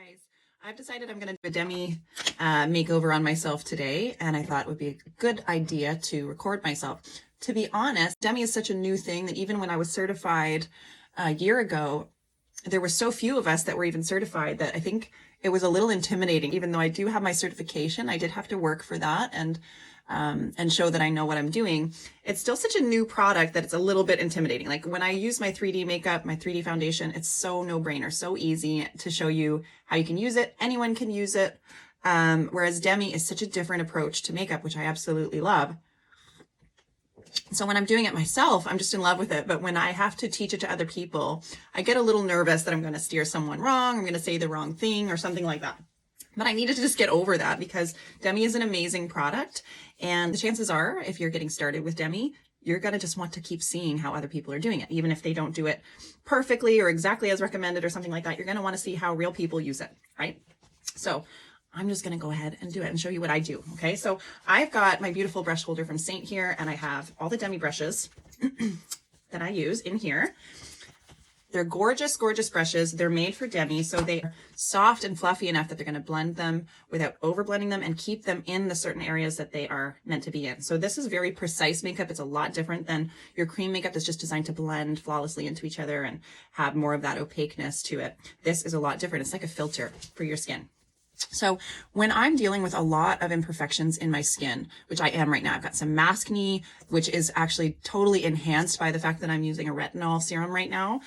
guys, I've decided I'm going to do a Demi makeover on myself today, and I thought it would be a good idea to record myself. To be honest, Demi is such a new thing that even when I was certified a year ago, there were so few of us that were even certified that I think it was a little intimidating. Even though I do have my certification, I did have to work for that and show that I know what I'm doing. It's still such a new product that it's a little bit intimidating. Like when I use my 3D makeup, my 3D foundation, it's so no-brainer, so easy to show you how you can use it. Anyone can use it. Whereas Demi is such a different approach to makeup, which I absolutely love. So when I'm doing it myself, I'm just in love with it. But when I have to teach it to other people, I get a little nervous that I'm going to steer someone wrong. I'm going to say the wrong thing or something like that. But I needed to just get over that because Demi is an amazing product. And the chances are, if you're getting started with Demi, you're going to just want to keep seeing how other people are doing it. Even if they don't do it perfectly or exactly as recommended or something like that, you're going to want to see how real people use it, right? So I'm just going to go ahead and do it and show you what I do. Okay, so I've got my beautiful brush holder from Saint here, and I have all the Demi brushes that I use in here. They're gorgeous, gorgeous brushes. They're made for Demi, so they're soft and fluffy enough that they're going to blend them without over blending them and keep them in the certain areas that they are meant to be in. So this is very precise makeup. It's a lot different than your cream makeup that's just designed to blend flawlessly into each other and have more of that opaqueness to it. This is a lot different. It's like a filter for your skin. So when I'm dealing with a lot of imperfections in my skin, which I am right now, I've got some acne, which is actually totally enhanced by the fact that I'm using a retinol serum right now,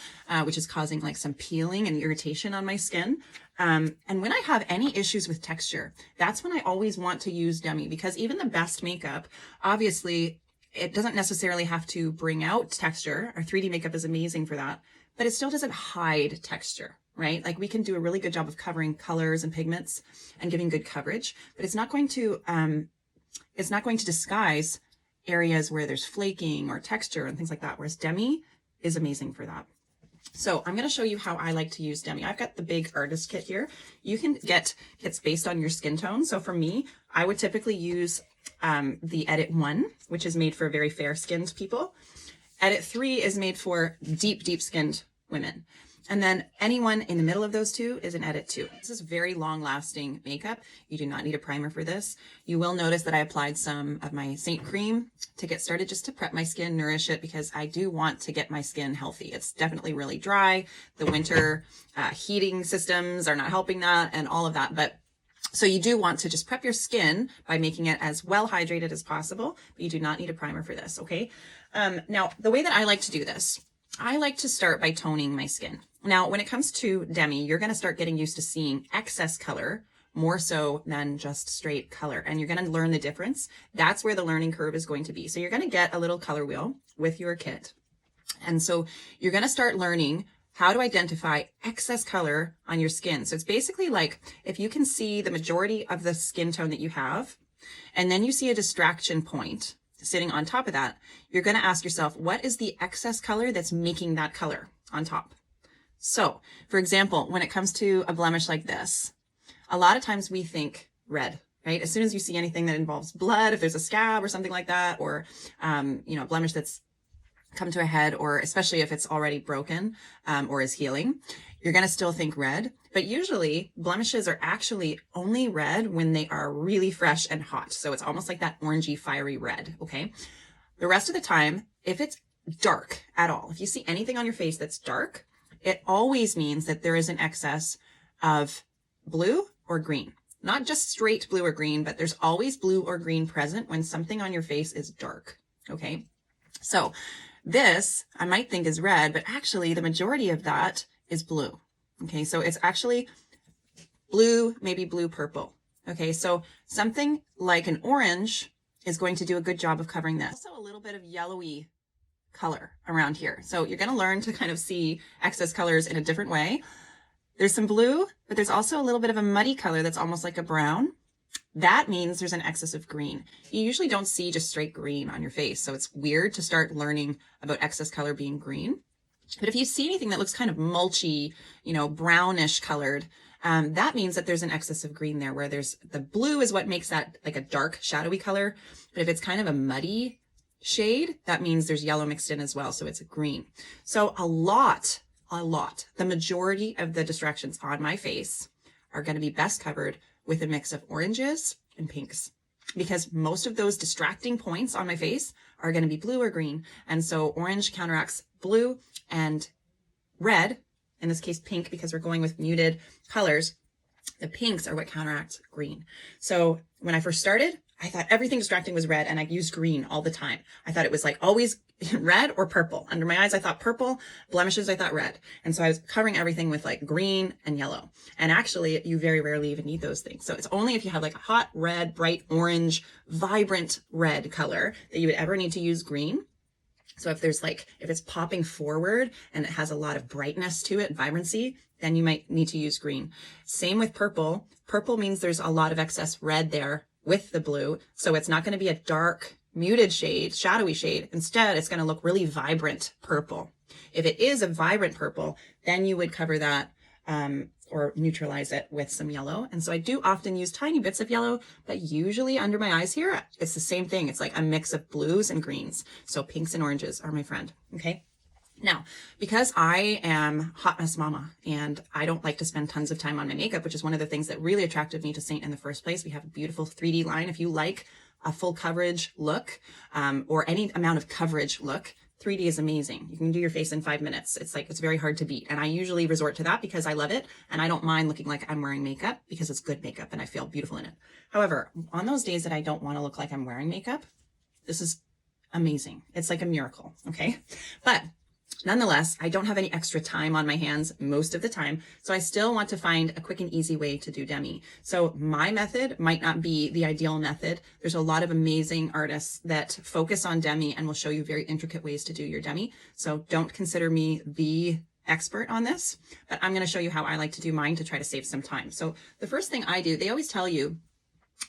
which is causing like some peeling and irritation on my skin. And when I have any issues with texture, that's when I always want to use Demi, because even the best makeup, obviously, it doesn't necessarily have to bring out texture. Our 3D makeup is amazing for that, but it still doesn't hide texture. Right? Like we can do a really good job of covering colors and pigments and giving good coverage, but it's not going to disguise areas where there's flaking or texture and things like that. Whereas Demi is amazing for that. So I'm going to show you how I like to use Demi. I've got the big artist kit here. You can get kits based on your skin tone. So for me, I would typically use the Edit 1, which is made for very fair skinned people. Edit 3 is made for deep, deep skinned women. And then anyone in the middle of those two is an Edit 2. This is very long-lasting makeup. You do not need a primer for this. You will notice that I applied some of my Saint cream to get started, just to prep my skin, nourish it, because I do want to get my skin healthy. It's definitely really dry. The winter heating systems are not helping that and all of that. But so you do want to just prep your skin by making it as well hydrated as possible, but you do not need a primer for this, okay? Now, the way that I like to do this, I like to start by toning my skin. Now, when it comes to Demi, you're going to start getting used to seeing excess color more so than just straight color. And you're going to learn the difference. That's where the learning curve is going to be. So you're going to get a little color wheel with your kit. And so you're going to start learning how to identify excess color on your skin. So it's basically like if you can see the majority of the skin tone that you have, and then you see a distraction point sitting on top of that, you're going to ask yourself, what is the excess color that's making that color on top? So, for example, when it comes to a blemish like this, a lot of times we think red, right? As soon as you see anything that involves blood, if there's a scab or something like that, or, a blemish that's come to a head, or especially if it's already broken or is healing, you're going to still think red. But usually blemishes are actually only red when they are really fresh and hot. So it's almost like that orangey, fiery red, okay? The rest of the time, if it's dark at all, if you see anything on your face that's dark, it always means that there is an excess of blue or green. Not just straight blue or green, but there's always blue or green present when something on your face is dark, okay? So this, I might think is red, but actually the majority of that is blue, okay? So it's actually blue, maybe blue purple, okay? So something like an orange is going to do a good job of covering this. Also a little bit of yellowy color around here. So you're going to learn to kind of see excess colors in a different way. There's some blue, but there's also a little bit of a muddy color that's almost like a brown. That means there's an excess of green. You usually don't see just straight green on your face, so it's weird to start learning about excess color being green. But if you see anything that looks kind of mulchy, brownish colored, that means that there's an excess of green there, where there's the blue is what makes that like a dark shadowy color. But if it's kind of a muddy shade, that means there's yellow mixed in as well, so it's a green. So a lot, the majority of the distractions on my face are going to be best covered with a mix of oranges and pinks, because most of those distracting points on my face are going to be blue or green. And so orange counteracts blue, and red, in this case pink, because we're going with muted colors, the pinks are what counteract green. So when I first started, I thought everything distracting was red, and I used green all the time. I thought it was like always red or purple. Under my eyes, I thought purple. Blemishes, I thought red. And so I was covering everything with like green and yellow. And actually, you very rarely even need those things. So it's only if you have like a hot red, bright orange, vibrant red color that you would ever need to use green. So if it's popping forward and it has a lot of brightness to it, vibrancy, then you might need to use green. Same with purple. Purple means there's a lot of excess red there with the blue. So it's not going to be a dark, muted shade, shadowy shade. Instead, it's going to look really vibrant purple. If it is a vibrant purple, then you would cover that or neutralize it with some yellow. And so I do often use tiny bits of yellow, but usually under my eyes here, it's the same thing. It's like a mix of blues and greens. So pinks and oranges are my friend. Okay. Now, because I am hot mess mama and I don't like to spend tons of time on my makeup, which is one of the things that really attracted me to Saint in the first place. We have a beautiful 3D line. If you like a full coverage look, or any amount of coverage look, 3D is amazing. You can do your face in 5 minutes. It's very hard to beat. And I usually resort to that because I love it. And I don't mind looking like I'm wearing makeup because it's good makeup and I feel beautiful in it. However, on those days that I don't want to look like I'm wearing makeup, this is amazing. It's like a miracle. Okay. But nonetheless, I don't have any extra time on my hands most of the time, so I still want to find a quick and easy way to do Demi. So my method might not be the ideal method. There's a lot of amazing artists that focus on Demi and will show you very intricate ways to do your Demi. So don't consider me the expert on this, but I'm going to show you how I like to do mine to try to save some time. So the first thing I do, they always tell you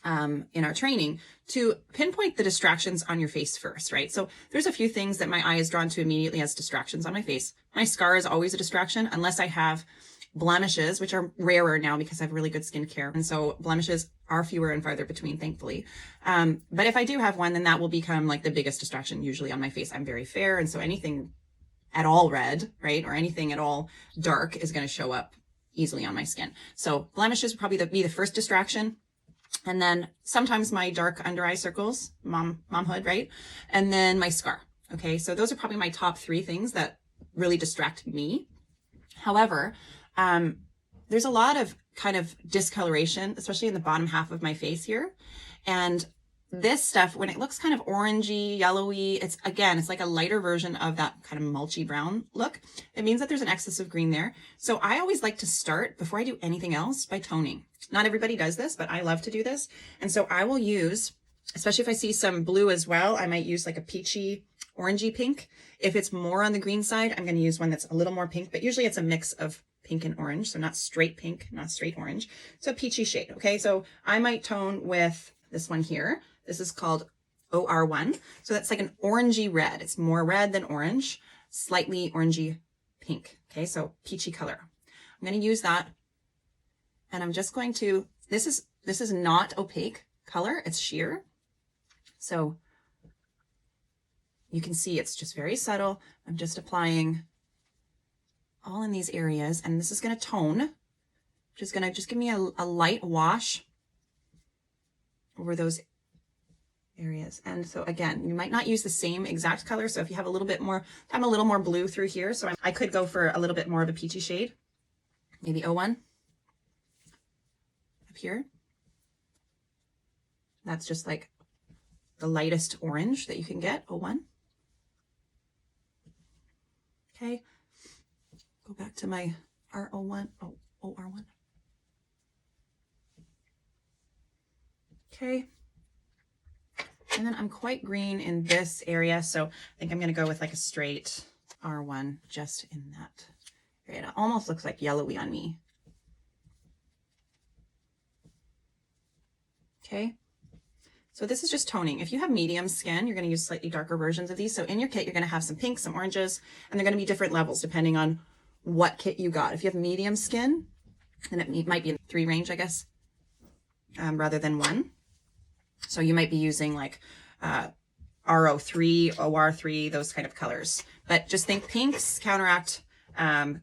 in our training to pinpoint the distractions on your face first, right? So there's a few things that my eye is drawn to immediately as distractions on my face. My scar is always a distraction unless I have blemishes, which are rarer now because I have really good skincare. And so blemishes are fewer and farther between, thankfully. But if I do have one, then that will become like the biggest distraction usually on my face. I'm very fair. And so anything at all red, right? Or anything at all dark is going to show up easily on my skin. So blemishes would probably be the first distraction. And then sometimes my dark under eye circles, momhood, right? And then my scar. Okay. So those are probably my top 3 things that really distract me. However, there's a lot of kind of discoloration, especially in the bottom half of my face here. And this stuff, when it looks kind of orangey, yellowy, it's like a lighter version of that kind of mulchy brown look. It means that there's an excess of green there. So I always like to start before I do anything else by toning. Not everybody does this, but I love to do this. And so I will use, especially if I see some blue as well, I might use like a peachy, orangey pink. If it's more on the green side, I'm going to use one that's a little more pink, but usually it's a mix of pink and orange. So not straight pink, not straight orange. So peachy shade. Okay. So I might tone with this one here. This is called OR1. So that's like an orangey red. It's more red than orange, slightly orangey pink. Okay. So peachy color. I'm going to use that. And I'm just going to, this is not opaque color. It's sheer. So you can see it's just very subtle. I'm just applying all in these areas, and this is going to tone, which is going to just give me a light wash over those areas. And so again, you might not use the same exact color. So if you have a little bit more, I'm a little more blue through here. So I could go for a little bit more of a peachy shade, maybe O1 up here. That's just like the lightest orange that you can get, O1. Okay. Go back to my RO1, OR1. Okay. And then I'm quite green in this area, so I think I'm going to go with like a straight R1 just in that area. It almost looks like yellowy on me. Okay. So this is just toning. If you have medium skin, you're going to use slightly darker versions of these. So in your kit, you're going to have some pinks, some oranges, and they're going to be different levels depending on what kit you got. If you have medium skin, then it might be in 3 range, I guess, rather than 1. So you might be using like RO3, OR3, those kind of colors. But just think pinks counteract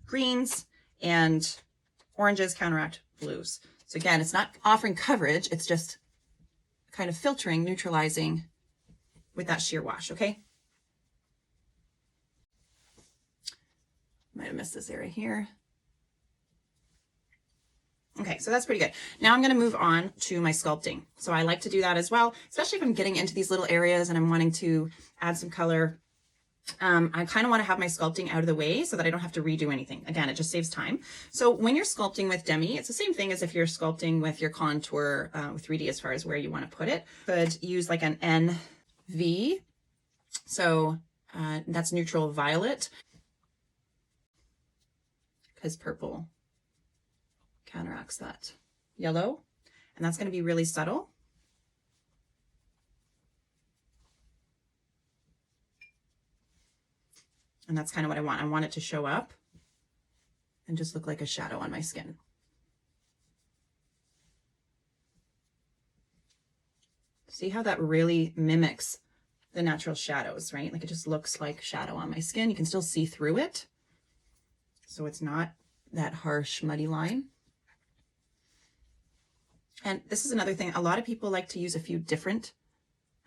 greens and oranges counteract blues. So again, it's not offering coverage. It's just kind of filtering, neutralizing with that sheer wash, okay? Might have missed this area here. Okay, so that's pretty good. Now I'm going to move on to my sculpting. So I like to do that as well, especially if I'm getting into these little areas and I'm wanting to add some color. I kind of want to have my sculpting out of the way so that I don't have to redo anything. Again, it just saves time. So when you're sculpting with Demi, it's the same thing as if you're sculpting with your contour with 3D as far as where you want to put it. Could use like an NV. So that's neutral violet, because purple counteracts that yellow, and that's going to be really subtle. And that's kind of what I want. I want it to show up and just look like a shadow on my skin. See how that really mimics the natural shadows, right? Like it just looks like shadow on my skin. You can still see through it, so it's not that harsh muddy line. And this is another thing. A lot of people like to use a few different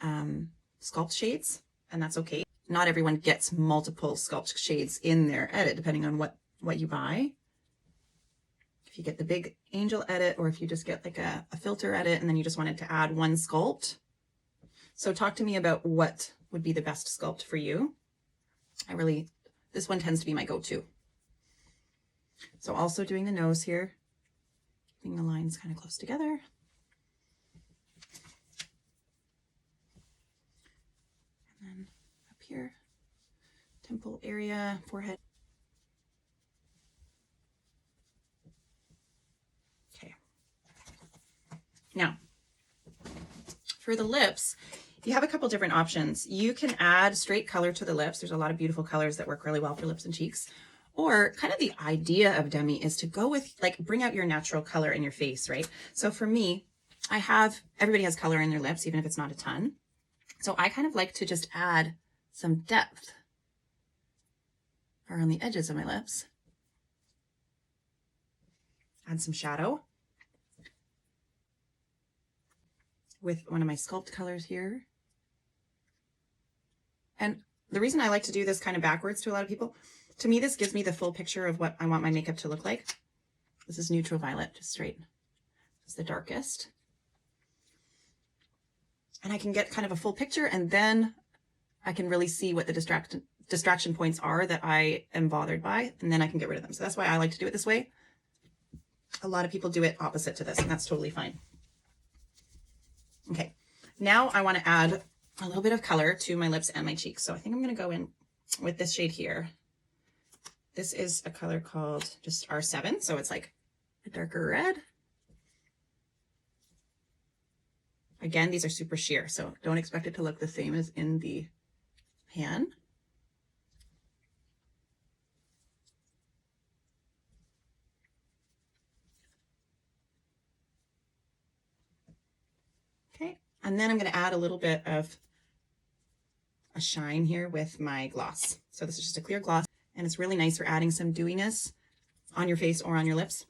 sculpt shades, and that's okay. Not everyone gets multiple sculpt shades in their edit, depending on what you buy. If you get the big angel edit, or if you just get like a filter edit and then you just wanted to add one sculpt. So talk to me about what would be the best sculpt for you. This one tends to be my go-to. So also doing the nose here, keeping the lines kind of close together. And then up here, temple area, forehead. Okay. Now, for the lips, you have a couple different options. You can add straight color to the lips. There's a lot of beautiful colors that work really well for lips and cheeks. Or kind of the idea of Demi is to go with, like, bring out your natural color in your face, right? So for me, everybody has color in their lips, even if it's not a ton. So I kind of like to just add some depth around the edges of my lips. Add some shadow with one of my sculpt colors here. And the reason I like to do this kind of backwards to a lot of people, to me, this gives me the full picture of what I want my makeup to look like. This is neutral violet, just straight. It's the darkest. And I can get kind of a full picture, and then I can really see what the distraction points are that I am bothered by, and then I can get rid of them. So that's why I like to do it this way. A lot of people do it opposite to this, and that's totally fine. Okay, now I want to add a little bit of color to my lips and my cheeks. So I think I'm going to go in with this shade here. This is a color called just R7, so it's like a darker red. Again, these are super sheer, so don't expect it to look the same as in the pan. Okay, and then I'm going to add a little bit of a shine here with my gloss. So this is just a clear gloss, and it's really nice for adding some dewiness on your face or on your lips.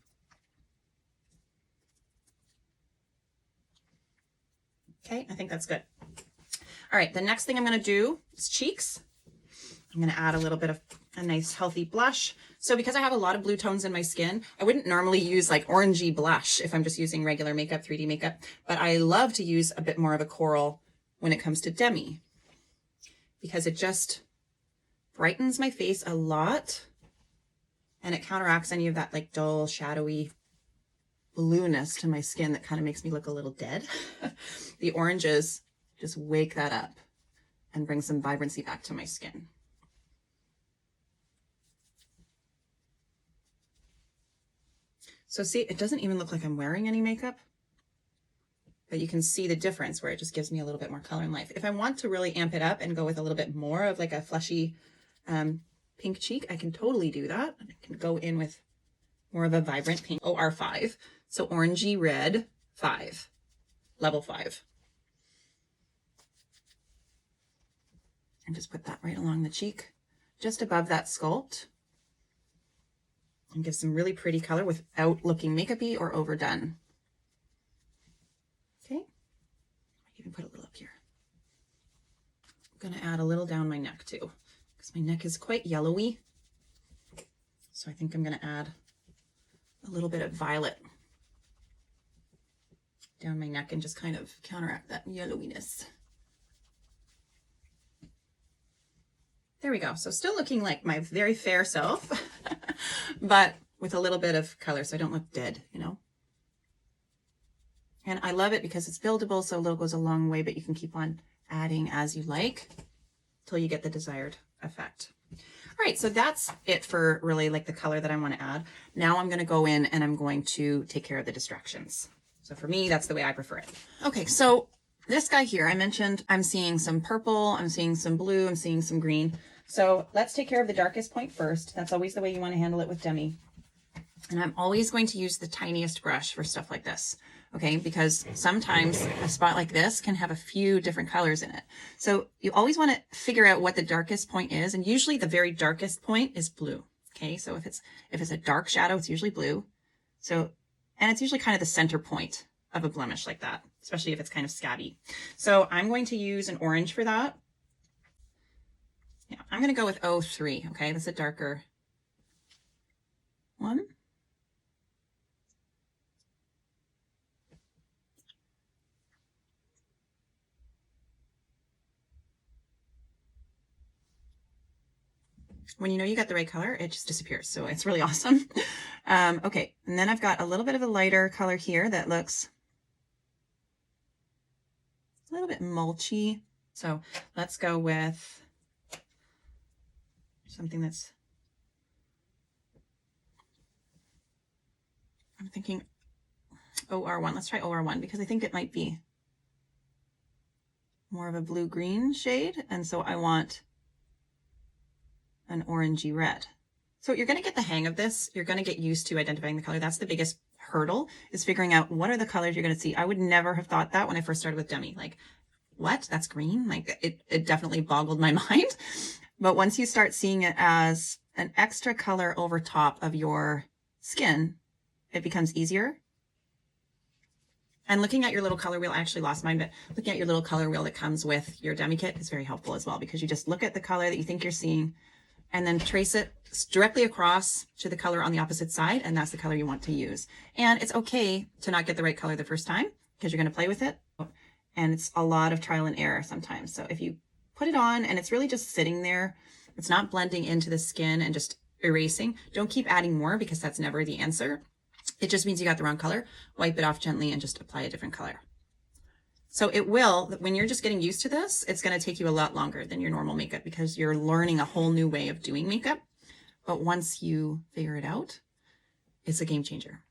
Okay, I think that's good. All right, the next thing I'm going to do is cheeks. I'm going to add a little bit of a nice healthy blush. So because I have a lot of blue tones in my skin, I wouldn't normally use like orangey blush if I'm just using regular makeup, 3D makeup, but I love to use a bit more of a coral when it comes to Demi, because it just brightens my face a lot and it counteracts any of that like dull, shadowy blueness to my skin that kind of makes me look a little dead. The oranges just wake that up and bring some vibrancy back to my skin. So see, it doesn't even look like I'm wearing any makeup, but you can see the difference where it just gives me a little bit more color and life. If I want to really amp it up and go with a little bit more of like a fleshy pink cheek, I can totally do that. I can go in with more of a vibrant pink, OR5. So orangey red 5, level 5. And just put that right along the cheek, just above that sculpt. and give some really pretty color without looking makeup-y or overdone. Okay, I even put a little up here. I'm gonna add a little down my neck too, because my neck is quite yellowy. So I think I'm gonna add a little bit of violet down my neck and just kind of counteract that yellowiness. There we go. So still looking like my very fair self, but with a little bit of color so I don't look dead, you know? And I love it because it's buildable, so a little goes a long way, but you can keep on adding as you like till you get the desired effect. All right, so that's it for really like the color that I want to add. Now I'm going to go in and I'm going to take care of the distractions. So for me, that's the way I prefer it. Okay, so this guy here, I mentioned I'm seeing some purple, I'm seeing some blue, I'm seeing some green. So let's take care of the darkest point first. That's always the way you want to handle it with Demi. And I'm always going to use the tiniest brush for stuff like this, okay? Because sometimes a spot like this can have a few different colors in it. So you always want to figure out what the darkest point is, and usually the very darkest point is blue, okay? So if it's a dark shadow, it's usually blue. So, and it's usually kind of the center point of a blemish like that, especially if it's kind of scabby. So I'm going to use an orange for that. Yeah, I'm going to go with 03, okay? That's a darker one. When you know you got the right color, it just disappears. So it's really awesome. Okay, and then I've got a little bit of a lighter color here that looks a little bit mulchy. So let's go with something that's, I'm thinking OR1. Let's try OR1 because I think it might be more of a blue-green shade. And so I want an orangey red. So you're going to get the hang of this. You're going to get used to identifying the color. That's the biggest hurdle, is figuring out what are the colors you're going to see. I would never have thought that when I first started with Demi. Like, what? That's green? Like, it definitely boggled my mind. But once you start seeing it as an extra color over top of your skin, it becomes easier. And looking at your little color wheel, I actually lost mine, but looking at your little color wheel that comes with your Demi kit is very helpful as well, because you just look at the color that you think you're seeing and then trace it directly across to the color on the opposite side, and that's the color you want to use. And it's okay to not get the right color the first time, because you're going to play with it, and it's a lot of trial and error sometimes. So if you put it on and it's really just sitting there, it's not blending into the skin and just erasing, don't keep adding more, because that's never the answer. It just means you got the wrong color. Wipe it off gently and just apply a different color. So it will, when you're just getting used to this, it's going to take you a lot longer than your normal makeup, because you're learning a whole new way of doing makeup. But once you figure it out, it's a game changer.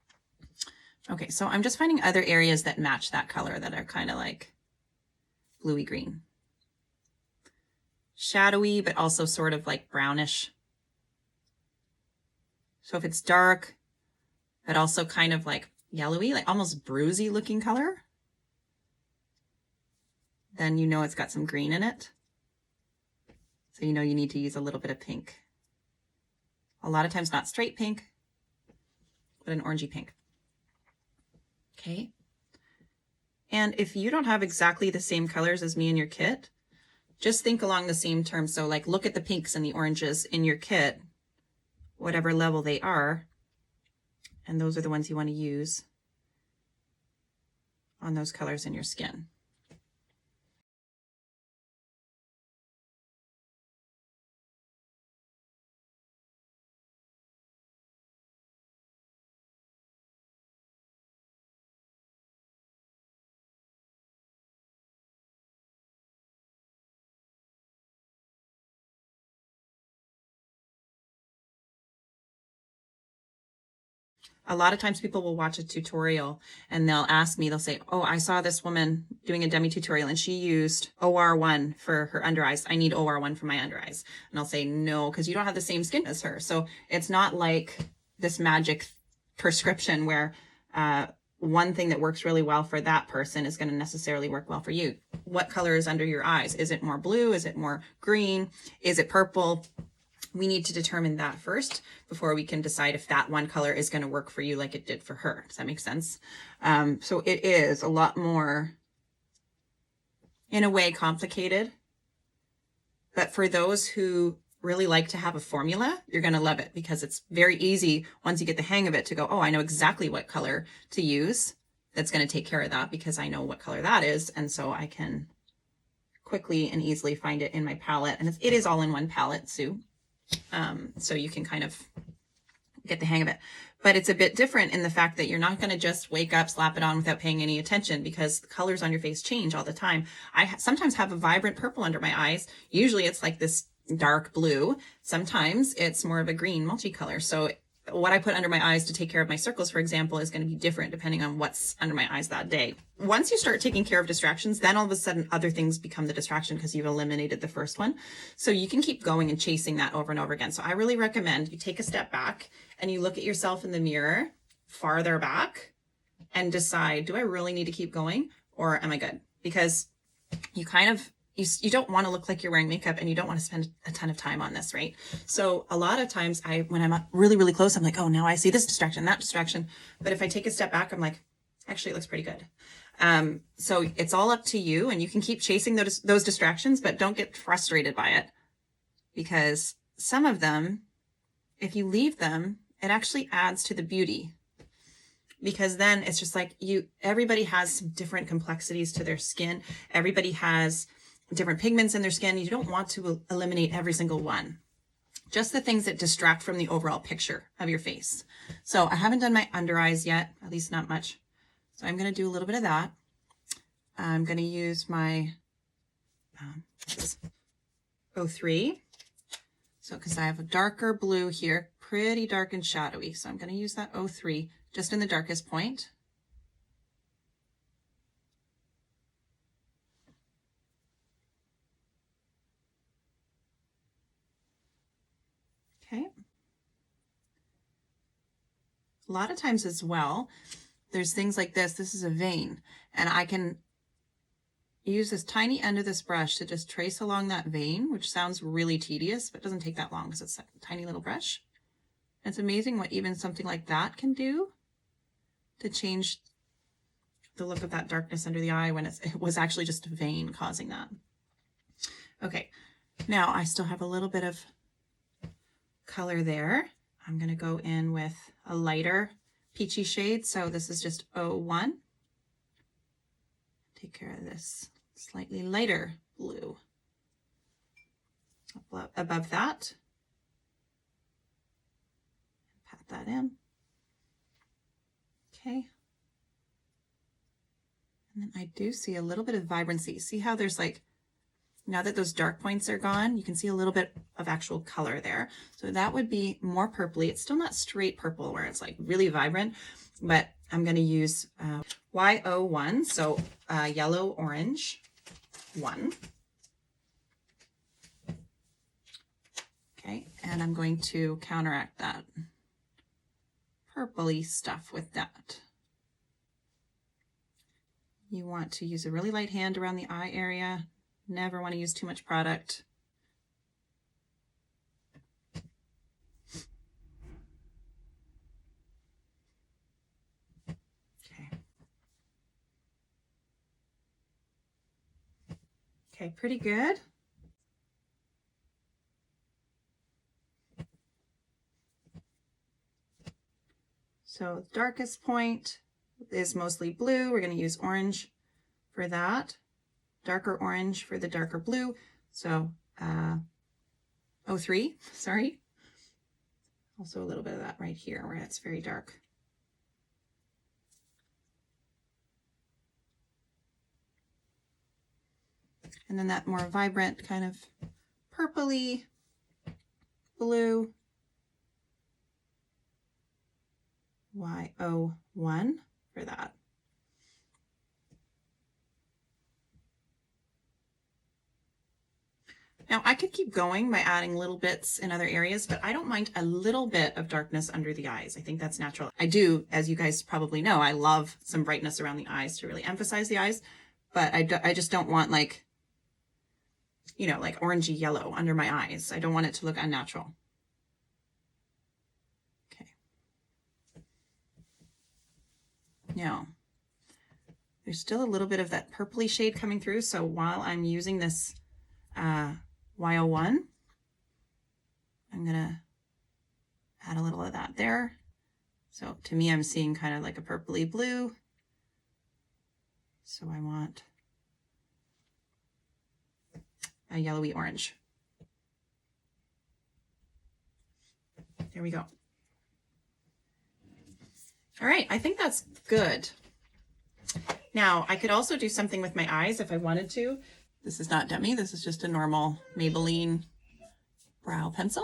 Okay, so I'm just finding other areas that match that color that are kind of like bluey green. Shadowy, but also sort of like brownish. So if it's dark, but also kind of like yellowy, like almost bruisey looking color, then you know it's got some green in it. So you know you need to use a little bit of pink. A lot of times not straight pink, but an orangey pink. Okay. And if you don't have exactly the same colors as me in your kit, just think along the same terms. So like look at the pinks and the oranges in your kit, whatever level they are, and those are the ones you want to use on those colors in your skin. A lot of times people will watch a tutorial and they'll ask me, they'll say, oh, I saw this woman doing a Demi tutorial and she used OR1 for her under eyes. I need OR1 for my under eyes. And I'll say, no, because you don't have the same skin as her. So it's not like this magic prescription where one thing that works really well for that person is going to necessarily work well for you. What color is under your eyes? Is it more blue? Is it more green? Is it purple? we need to determine that first before we can decide if that one color is going to work for you like it did for her. Does that make sense? So it is a lot more, in a way, complicated. But for those who really like to have a formula, you're going to love it, because it's very easy once you get the hang of it to go, oh, I know exactly what color to use. That's going to take care of that, because I know what color that is. And so I can quickly and easily find it in my palette. And it is all in one palette, Sue. So you can kind of get the hang of it. But it's a bit different in the fact that you're not going to just wake up, slap it on without paying any attention, because the colors on your face change all the time. I sometimes have a vibrant purple under my eyes. Usually it's like this dark blue. Sometimes it's more of a green multicolor. So what I put under my eyes to take care of my circles, for example, is going to be different depending on what's under my eyes that day. Once you start taking care of distractions, then all of a sudden other things become the distraction because you've eliminated the first one. So you can keep going and chasing that over and over again. So I really recommend you take a step back and you look at yourself in the mirror farther back and decide, do I really need to keep going, or am I good? Because you kind of, you don't want to look like you're wearing makeup, and you don't want to spend a ton of time on this, right? So a lot of times when I'm really, really close, I'm like, oh, now I see this distraction, that distraction. But if I take a step back, I'm like, actually, it looks pretty good. So it's all up to you, and you can keep chasing those distractions, but don't get frustrated by it, because some of them, if you leave them, it actually adds to the beauty. Because then it's just like everybody has some different complexities to their skin. Everybody has different pigments in their skin. You don't want to eliminate every single one. Just the things that distract from the overall picture of your face. So I haven't done my under eyes yet, at least not much. So I'm going to do a little bit of that. I'm going to use my 03. So because I have a darker blue here, pretty dark and shadowy. So I'm going to use that 03 just in the darkest point. Okay. A lot of times as well, there's things like this. This is a vein, and I can use this tiny end of this brush to just trace along that vein, which sounds really tedious, but doesn't take that long because it's a tiny little brush. It's amazing what even something like that can do to change the look of that darkness under the eye when it was actually just a vein causing that. Okay, now I still have a little bit of color there. I'm going to go in with a lighter peachy shade. So this is just 01. Take care of this slightly lighter blue above that. Pat that in. Okay. And then I do see a little bit of vibrancy. See how there's like, now that those dark points are gone, you can see a little bit of actual color there. So that would be more purpley. It's still not straight purple where it's like really vibrant, but I'm going to use Y01, so yellow orange 1. Okay, and I'm going to counteract that purpley stuff with that. You want to use a really light hand around the eye area. Never want to use too much product. Okay. Okay, pretty good. So the darkest point is mostly blue. We're going to use orange for that. Darker orange for the darker blue. So 03, sorry. Also a little bit of that right here where it's very dark. And then that more vibrant kind of purpley blue. Y01 for that. Now I could keep going by adding little bits in other areas, but I don't mind a little bit of darkness under the eyes. I think that's natural. I do, as you guys probably know, I love some brightness around the eyes to really emphasize the eyes, but I just don't want like, you know, like orangey yellow under my eyes. I don't want it to look unnatural. Now, there's still a little bit of that purpley shade coming through. So while I'm using this Y01, I'm gonna add a little of that there. So to me, I'm seeing kind of like a purpley blue. So I want a yellowy orange. There we go. All right, I think that's good. Now, I could also do something with my eyes if I wanted to. This is not Demi, this is just a normal Maybelline brow pencil.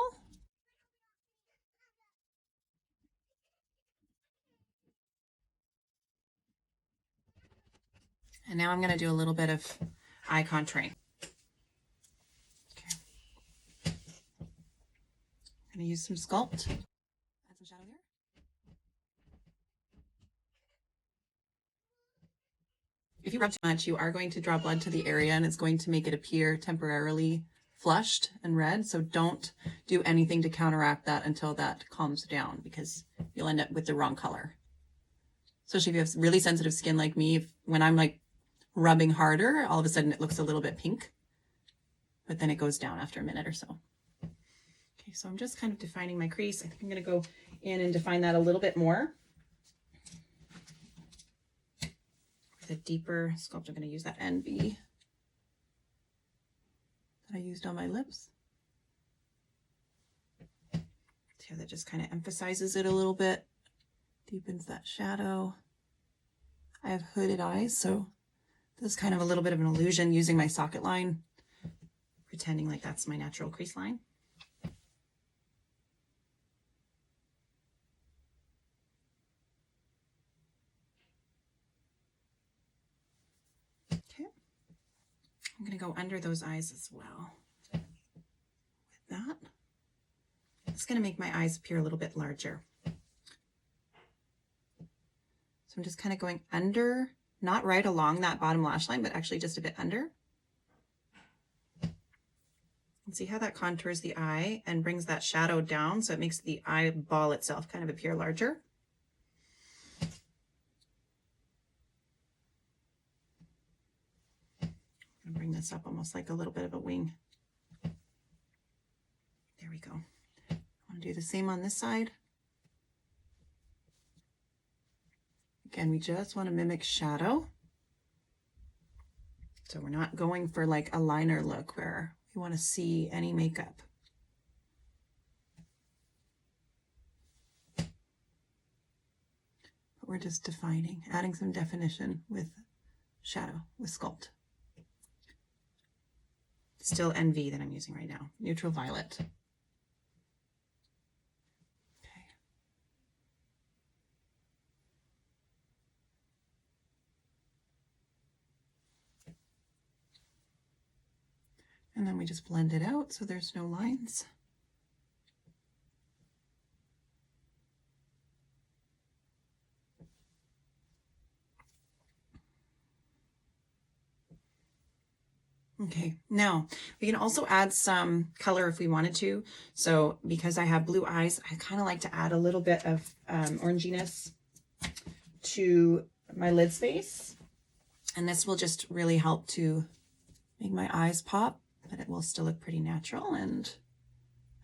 And now I'm gonna do a little bit of eye contouring. Okay. I'm gonna use some Sculpt. Add some shadow here. If you rub too much, you are going to draw blood to the area and it's going to make it appear temporarily flushed and red. So don't do anything to counteract that until that calms down, because you'll end up with the wrong color. Especially if you have really sensitive skin like me, when I'm like rubbing harder, all of a sudden it looks a little bit pink, but then it goes down after a minute or so. Okay, so I'm just kind of defining my crease. I think I'm gonna go in and define that a little bit more. The deeper sculpt, I'm going to use that NB that I used on my lips. See how that just kind of emphasizes it a little bit, deepens that shadow. I have hooded eyes, so this is kind of a little bit of an illusion using my socket line, pretending like that's my natural crease line. I'm going to go under those eyes as well. With that, it's going to make my eyes appear a little bit larger. So I'm just kind of going under, not right along that bottom lash line, but actually just a bit under. And see how that contours the eye and brings that shadow down, so it makes the eyeball itself kind of appear larger. Bring this up almost like a little bit of a wing. There we go. I want to do the same on this side. Again, we just want to mimic shadow. So we're not going for like a liner look where we want to see any makeup. But we're just defining, adding some definition with shadow, with Sculpt. Still NV that I'm using right now, neutral violet. Okay. And then we just blend it out so there's no lines. Okay, now we can also add some color if we wanted to. So because I have blue eyes, I kind of like to add a little bit of oranginess to my lid space. And this will just really help to make my eyes pop, but it will still look pretty natural and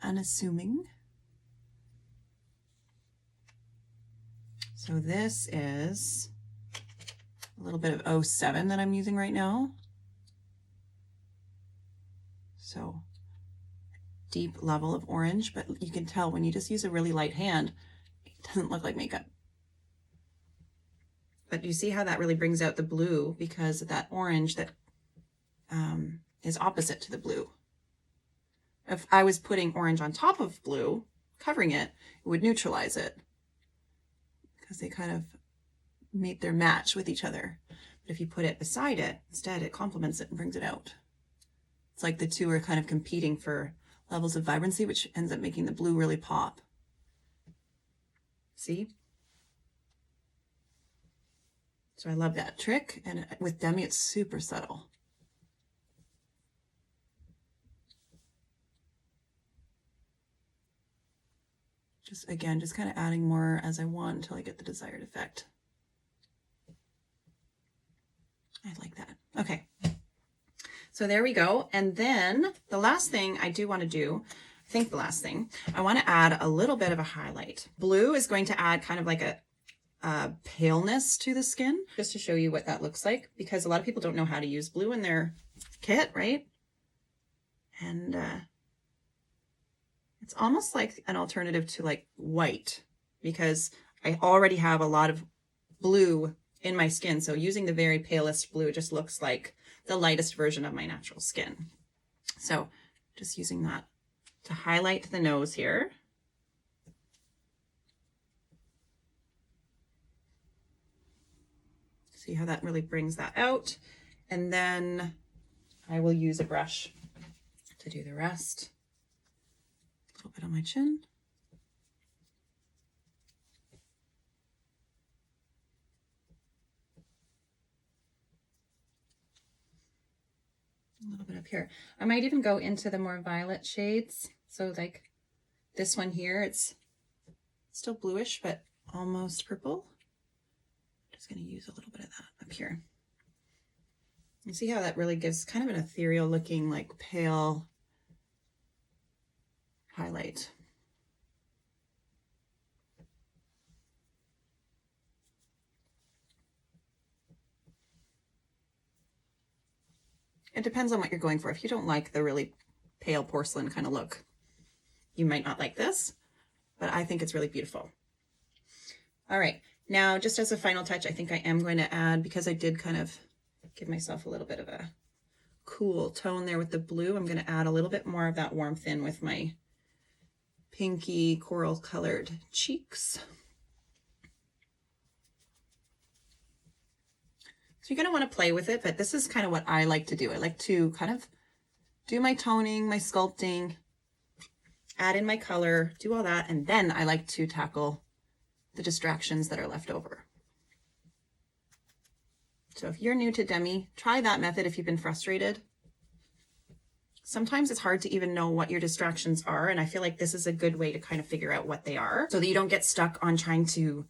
unassuming. So this is a little bit of 07 that I'm using right now. So deep level of orange, but you can tell when you just use a really light hand, it doesn't look like makeup. But you see how that really brings out the blue because of that orange that is opposite to the blue. If I was putting orange on top of blue, covering it, it would neutralize it because they kind of made their match with each other. But if you put it beside it, instead it complements it and brings it out. It's like the two are kind of competing for levels of vibrancy, which ends up making the blue really pop. See? So I love that trick. And with Demi, it's super subtle. Just, again, just kind of adding more as I want until I get the desired effect. Okay. So there we go. And then the last thing I do want to do, I think the last thing, I want to add a little bit of a highlight. Blue is going to add kind of like a paleness to the skin, just to show you what that looks like, because a lot of people don't know how to use blue in their kit, right? And it's almost like an alternative to like white, because I already have a lot of blue in my skin. So using the very palest blue just looks like the lightest version of my natural skin. So just using that to highlight the nose here. See how that really brings that out. And then I will use a brush to do the rest. A little bit on my chin. A little bit up here. I might even go into the more violet shades. So like this one here, it's still bluish, but almost purple. Just going to use a little bit of that up here. You see how that really gives kind of an ethereal looking, like pale highlight. It depends on what you're going for. If you don't like the really pale porcelain kind of look, you might not like this, but I think it's really beautiful. All right, now just as a final touch, I think I am going to add, because I did kind of give myself a little bit of a cool tone there with the blue, I'm going to add a little bit more of that warmth in with my pinky coral colored cheeks. So you're going to want to play with it, but this is kind of what I like to do. I like to kind of do my toning, my sculpting, add in my color, do all that, and then I like to tackle the distractions that are left over. So if you're new to Demi, try that method if you've been frustrated. Sometimes it's hard to even know what your distractions are, and I feel like this is a good way to kind of figure out what they are so that you don't get stuck on trying to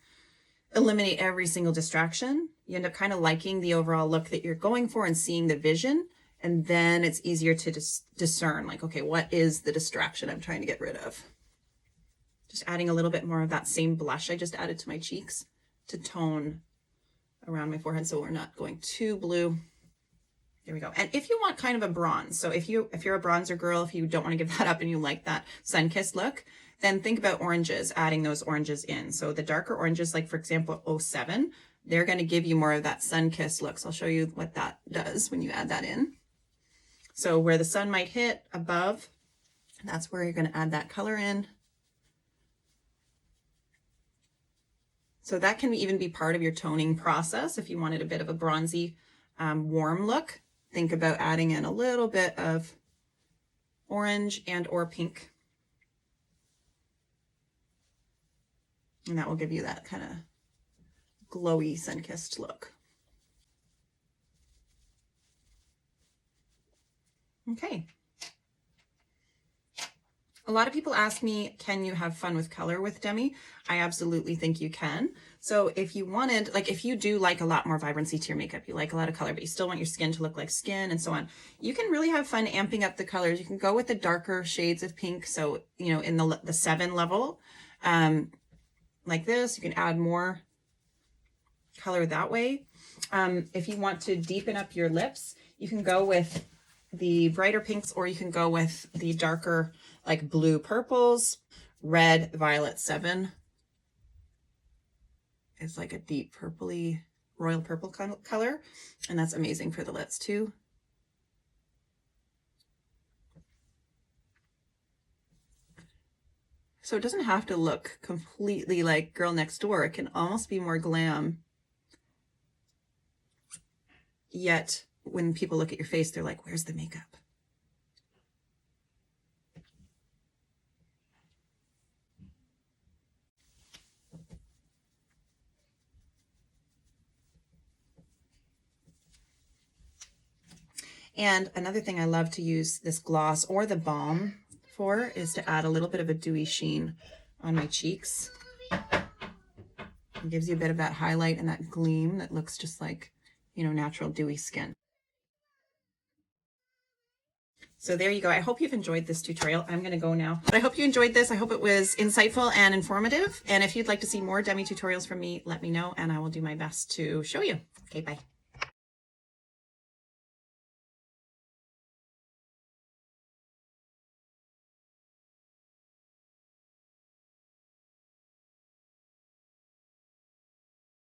eliminate every single distraction. You end up kind of liking the overall look that you're going for and seeing the vision, and then it's easier to discern, like, okay, what is the distraction I'm trying to get rid of? Just adding a little bit more of that same blush I just added to my cheeks to tone around my forehead so we're not going too blue. There we go. And if you want kind of a bronze, so if you're a bronzer girl, if you don't want to give that up and you like that sun-kissed look, then think about oranges, adding those oranges in. So the darker oranges, like for example, 07, they're going to give you more of that sun-kissed look. So I'll show you what that does when you add that in. So where the sun might hit above, that's where you're going to add that color in. So that can even be part of your toning process. If you wanted a bit of a bronzy, warm look, think about adding in a little bit of orange and or pink. And that will give you that kind of glowy sun-kissed look. Okay. A lot of people ask me, can you have fun with color with Demi? I absolutely think you can. So if you wanted, like if you do like a lot more vibrancy to your makeup, you like a lot of color, but you still want your skin to look like skin and so on, you can really have fun amping up the colors. You can go with the darker shades of pink. So, you know, in the 7 level, like this, you can add more color that way. If you want to deepen up your lips, you can go with the brighter pinks, or you can go with the darker, like blue purples. Red Violet 7 is like a deep purpley, royal purple color, and that's amazing for the lips too. So it doesn't have to look completely like Girl Next Door. It can almost be more glam. Yet when people look at your face, they're like, where's the makeup? And another thing I love to use this gloss or the balm for is to add a little bit of a dewy sheen on my cheeks. It gives you a bit of that highlight and that gleam that looks just like, you know, natural dewy skin. So there you go. I hope you've enjoyed this tutorial. I'm going to go now, but I hope you enjoyed this. I hope it was insightful and informative. And if you'd like to see more Demi tutorials from me, let me know and I will do my best to show you. Okay, bye.